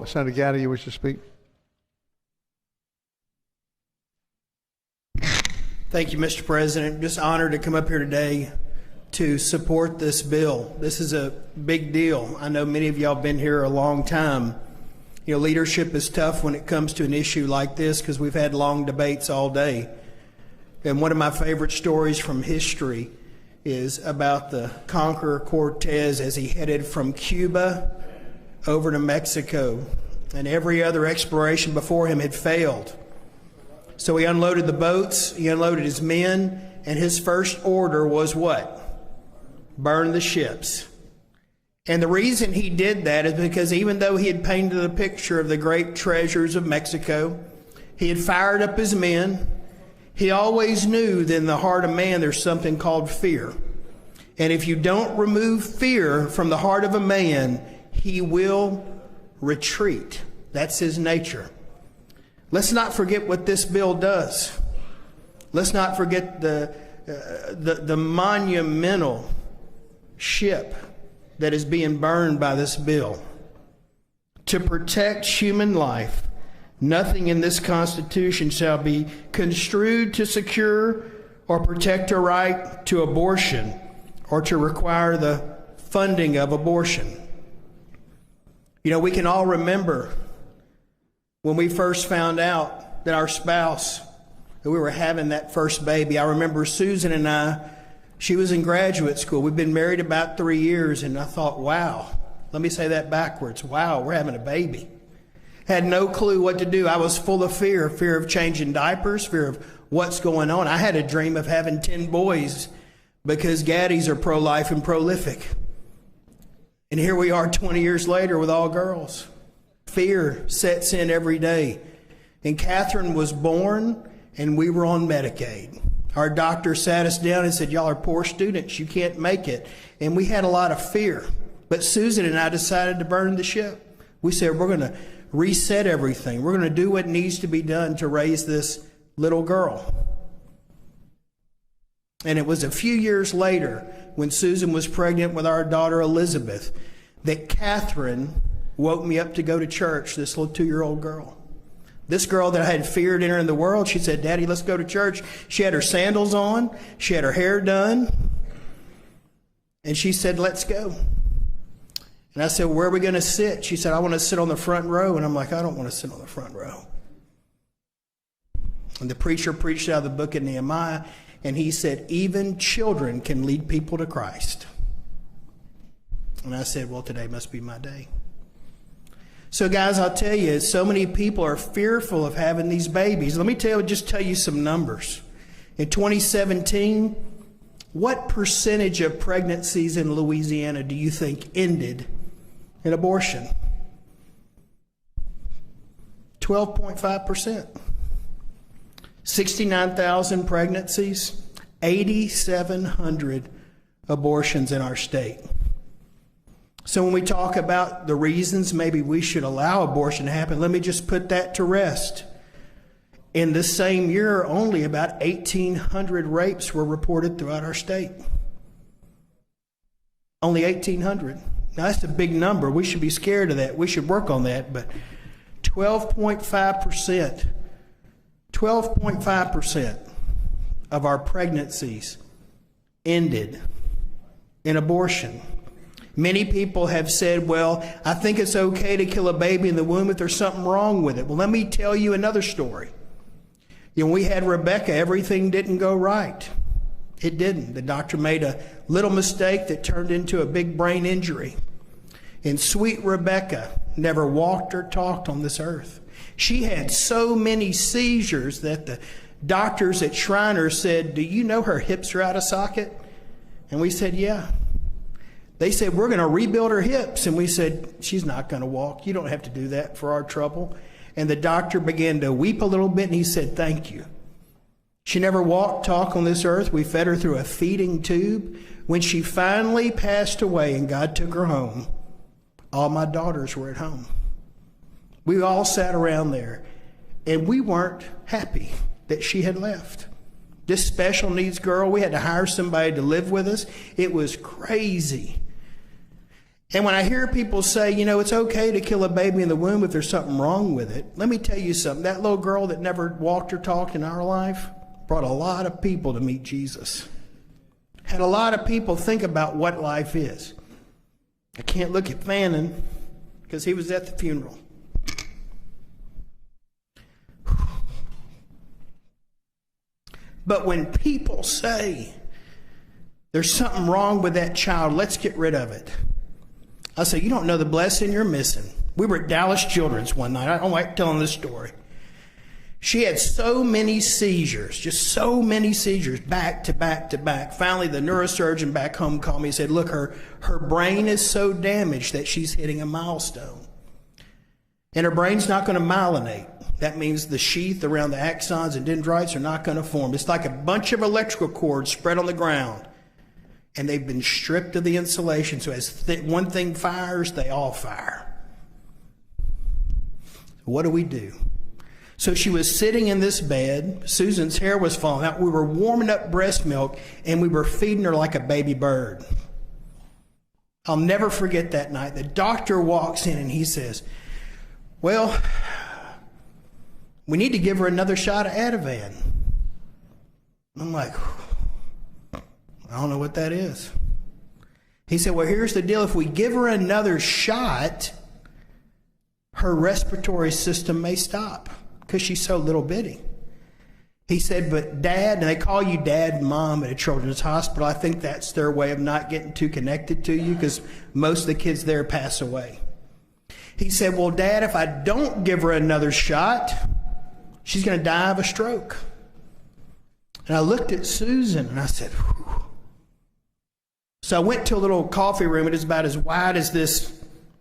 Senator Gatti, you wish to speak? Thank you, Mr. President. Just honored to come up here today to support this bill. This is a big deal. I know many of y'all have been here a long time. You know, leadership is tough when it comes to an issue like this because we've had long debates all day. And one of my favorite stories from history is about the conqueror Cortez as he headed from Cuba over to Mexico, and every other exploration before him had failed. So he unloaded the boats, he unloaded his men, and his first order was what? Burn the ships. And the reason he did that is because even though he had painted a picture of the great treasures of Mexico, he had fired up his men, he always knew that in the heart of man there's something called fear. And if you don't remove fear from the heart of a man, he will retreat. That's his nature. Let's not forget what this bill does. Let's not forget the monumental ship that is being burned by this bill. To protect human life, nothing in this Constitution shall be construed to secure or protect a right to abortion or to require the funding of abortion. You know, we can all remember when we first found out that our spouse, that we were having that first baby. I remember Susan and I, she was in graduate school. We've been married about 3 years, and I thought, wow, let me say that backwards. Wow, we're having a baby. Had no clue what to do. I was full of fear of changing diapers, fear of what's going on. I had a dream of having 10 boys because Gattis are pro-life and prolific. And here we are 20 years later with all girls. Fear sets in every day. And Catherine was born, and we were on Medicaid. Our doctor sat us down and said, y'all are poor students. You can't make it. And we had a lot of fear. But Susan and I decided to burn the ship. We said, we're going to reset everything. We're going to do what needs to be done to raise this little girl. And it was a few years later, when Susan was pregnant with our daughter Elizabeth, that Catherine woke me up to go to church, this little 2-year-old girl. This girl that I had feared entering the world, she said, Daddy, let's go to church. She had her sandals on, she had her hair done, and she said, let's go. And I said, where are we going to sit? She said, I want to sit on the front row. And I'm like, I don't want to sit on the front row. And the preacher preached out of the book of Nehemiah, and he said, even children can lead people to Christ. And I said, well, today must be my day. So guys, I'll tell you, so many people are fearful of having these babies. Let me just tell you some numbers. In 2017, what percentage of pregnancies in Louisiana do you think ended in abortion? 12.5%. 69,000 pregnancies, 8,700 abortions in our state. So when we talk about the reasons maybe we should allow abortion to happen, let me just put that to rest. In this same year, only about 1,800 rapes were reported throughout our state. Only 1,800. Now that's a big number. We should be scared of that. We should work on that. But 12.5%. 12.5% of our pregnancies ended in abortion. Many people have said, well, I think it's okay to kill a baby in the womb if there's something wrong with it. Well, let me tell you another story. You know, we had Rebecca, everything didn't go right. It didn't. The doctor made a little mistake that turned into a big brain injury. And sweet Rebecca never walked or talked on this earth. She had so many seizures that the doctors at Shriner said, do you know her hips are out of socket? And we said, yeah. They said, we're going to rebuild her hips. And we said, she's not going to walk. You don't have to do that for our trouble. And the doctor began to weep a little bit, and he said, thank you. She never walked, talked on this earth. We fed her through a feeding tube. When she finally passed away and God took her home, all my daughters were at home. We all sat around there, and we weren't happy that she had left. This special needs girl, we had to hire somebody to live with us. It was crazy. And when I hear people say, you know, it's okay to kill a baby in the womb if there's something wrong with it, let me tell you something. That little girl that never walked or talked in our life brought a lot of people to meet Jesus. Had a lot of people think about what life is. I can't look at Fannin because he was at the funeral. But when people say there's something wrong with that child, let's get rid of it, I say, you don't know the blessing you're missing. We were at Dallas Children's one night. I don't like telling this story. She had so many seizures, just so many seizures, back to back to back. Finally, the neurosurgeon back home called me and said, look, her brain is so damaged that she's hitting a milestone. And her brain's not going to myelinate. That means the sheath around the axons and dendrites are not going to form. It's like a bunch of electrical cords spread on the ground. And they've been stripped of the insulation. So as one thing fires, they all fire. What do we do? So she was sitting in this bed. Susan's hair was falling out. We were warming up breast milk, and we were feeding her like a baby bird. I'll never forget that night. The doctor walks in, and he says, well, we need to give her another shot of Ativan. I'm like, I don't know what that is. He said, well, here's the deal. If we give her another shot, her respiratory system may stop because she's so little bitty. He said, but Dad, and they call you Dad and Mom at a children's hospital. I think that's their way of not getting too connected to you because most of the kids there pass away. He said, well, Dad, if I don't give her another shot, she's going to die of a stroke. And I looked at Susan and I said, whew. So I went to a little coffee room. It is about as wide as this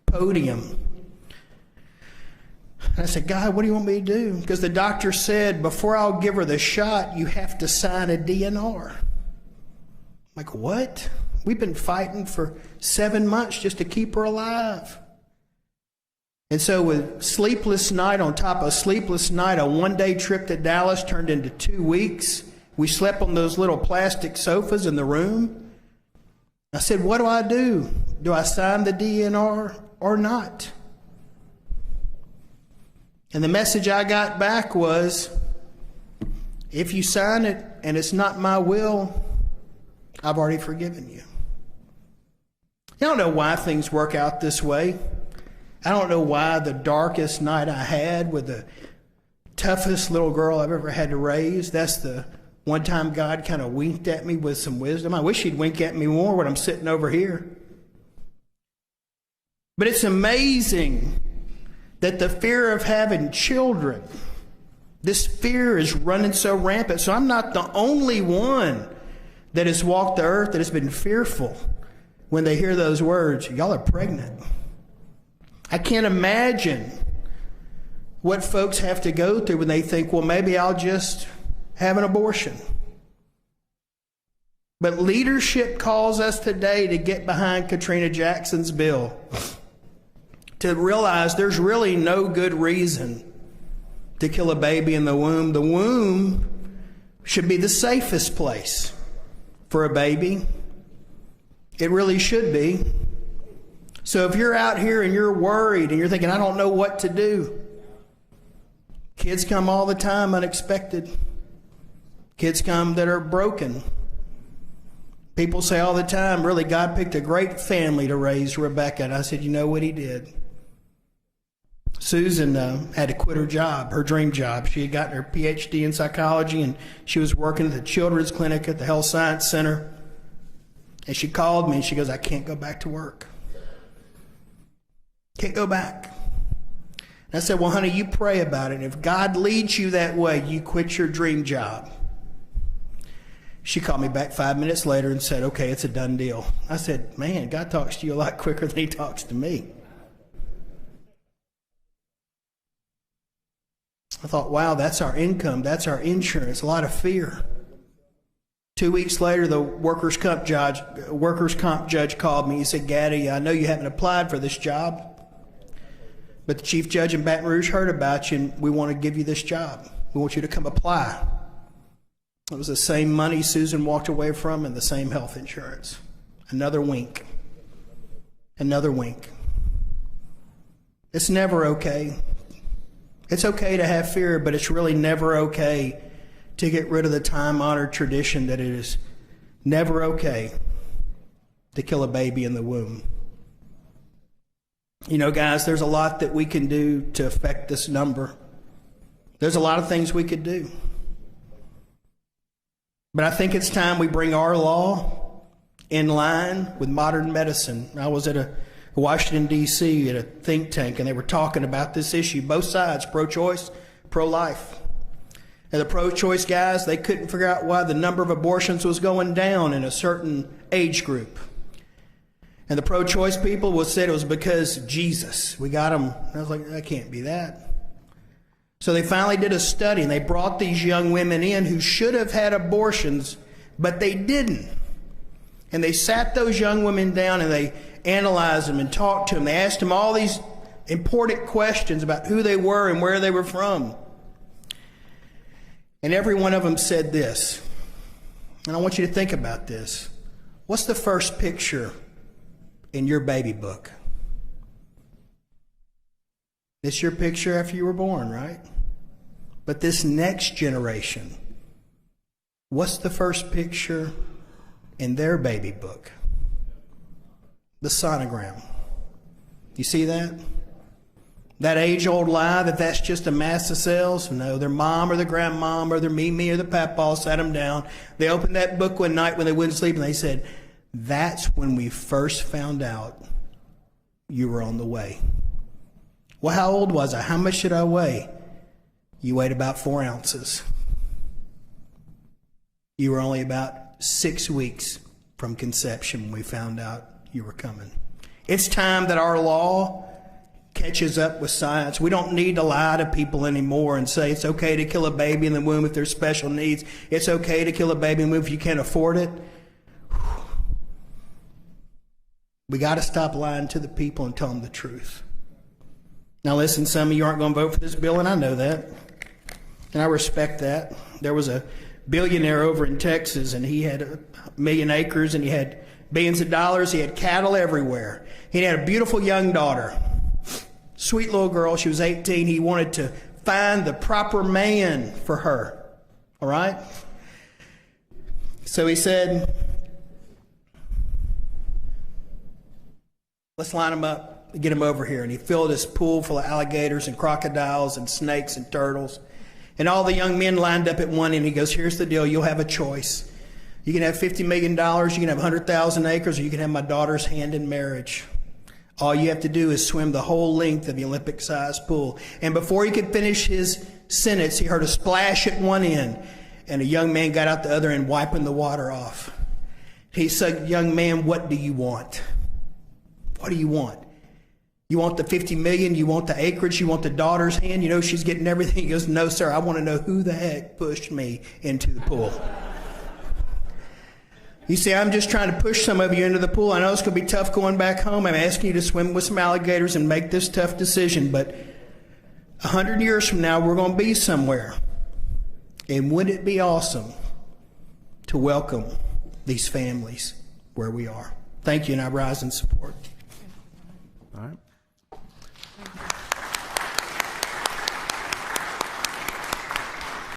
podium. And I said, God, what do you want me to do? Because the doctor said, before I'll give her the shot, you have to sign a DNR. I'm like, what? We've been fighting for 7 months just to keep her alive. And so with sleepless night on top of sleepless night, a one-day trip to Dallas turned into 2 weeks. We slept on those little plastic sofas in the room. I said, what do I do? Do I sign the DNR or not? And the message I got back was, if you sign it and it's not my will, I've already forgiven you. I don't know why things work out this way. I don't know why the darkest night I had with the toughest little girl I've ever had to raise, that's the one time God kind of winked at me with some wisdom. I wish he'd wink at me more when I'm sitting over here. But it's amazing that the fear of having children, this fear is running so rampant. So I'm not the only one that has walked the earth that has been fearful when they hear those words, y'all are pregnant. I can't imagine what folks have to go through when they think, well, maybe I'll just have an abortion. But leadership calls us today to get behind Katrina Jackson's bill, to realize there's really no good reason to kill a baby in the womb. The womb should be the safest place for a baby. It really should be. So if you're out here and you're worried and you're thinking, I don't know what to do, kids come all the time unexpected. Kids come that are broken. People say all the time, really, God picked a great family to raise Rebecca. And I said, you know what he did? Susan had to quit her job, her dream job. She had gotten her PhD in psychology, and she was working at the children's clinic at the Health Science Center. And she called me, and she goes, I can't go back to work. Can't go back. And I said, well, honey, you pray about it. And if God leads you that way, you quit your dream job. She called me back 5 minutes later and said, okay, it's a done deal. I said, man, God talks to you a lot quicker than he talks to me. I thought, wow, that's our income. That's our insurance. A lot of fear. 2 weeks later, the workers' comp judge called me. He said, Gatti, I know you haven't applied for this job, but the chief judge in Baton Rouge heard about you, and we want to give you this job. We want you to come apply. It was the same money Susan walked away from and the same health insurance. Another wink. Another wink. It's never okay. It's okay to have fear, but it's really never okay to get rid of the time-honored tradition that it is never okay to kill a baby in the womb. You know, guys, there's a lot that we can do to affect this number. There's a lot of things we could do. But I think it's time we bring our law in line with modern medicine. I was at Washington, D.C. at a think tank, and they were talking about this issue, both sides, pro-choice, pro-life. And the pro-choice guys, they couldn't figure out why the number of abortions was going down in a certain age group. And the pro-choice people said it was because Jesus. We got them. I was like, that can't be that. So they finally did a study, and they brought these young women in who should have had abortions, but they didn't. And they sat those young women down, and they analyzed them and talked to them. They asked them all these important questions about who they were and where they were from. And every one of them said this. And I want you to think about this. What's the first picture in your baby book? It's your picture after you were born, right? But this next generation, what's the first picture in their baby book? The sonogram. You see that? That age-old lie that that's just a mass of cells? No, their mom or their grandmom or their Mimi or the papaw sat them down. They opened that book one night when they wouldn't sleep, and they said, that's when we first found out you were on the way. Well, how old was I? How much did I weigh? You weighed about 4 ounces. You were only about 6 weeks from conception when we found out you were coming. It's time that our law catches up with science. We don't need to lie to people anymore and say it's okay to kill a baby in the womb if there's special needs. It's okay to kill a baby in the womb if you can't afford it. We got to stop lying to the people and tell them the truth. Now listen, some of you aren't going to vote for this bill, and I know that. And I respect that. There was a billionaire over in Texas, and he had 1 million acres, and he had billions of dollars. He had cattle everywhere. He had a beautiful young daughter. Sweet little girl. She was 18. He wanted to find the proper man for her. All right? So he said, let's line them up and get them over here. And he filled his pool full of alligators and crocodiles and snakes and turtles. And all the young men lined up at one end. He goes, here's the deal. You'll have a choice. You can have $50 million, you can have 100,000 acres, or you can have my daughter's hand in marriage. All you have to do is swim the whole length of the Olympic-sized pool. And before he could finish his sentence, he heard a splash at one end, and a young man got out the other end wiping the water off. He said, young man, what do you want? What do you want? You want the 50 million? You want the acreage? You want the daughter's hand? You know she's getting everything. He goes, no, sir, I want to know who the heck pushed me into the pool. You see, I'm just trying to push some of you into the pool. I know it's going to be tough going back home. I'm asking you to swim with some alligators and make this tough decision. But 100 years from now, we're going to be somewhere. And wouldn't it be awesome to welcome these families where we are? Thank you, and I rise in support. All right.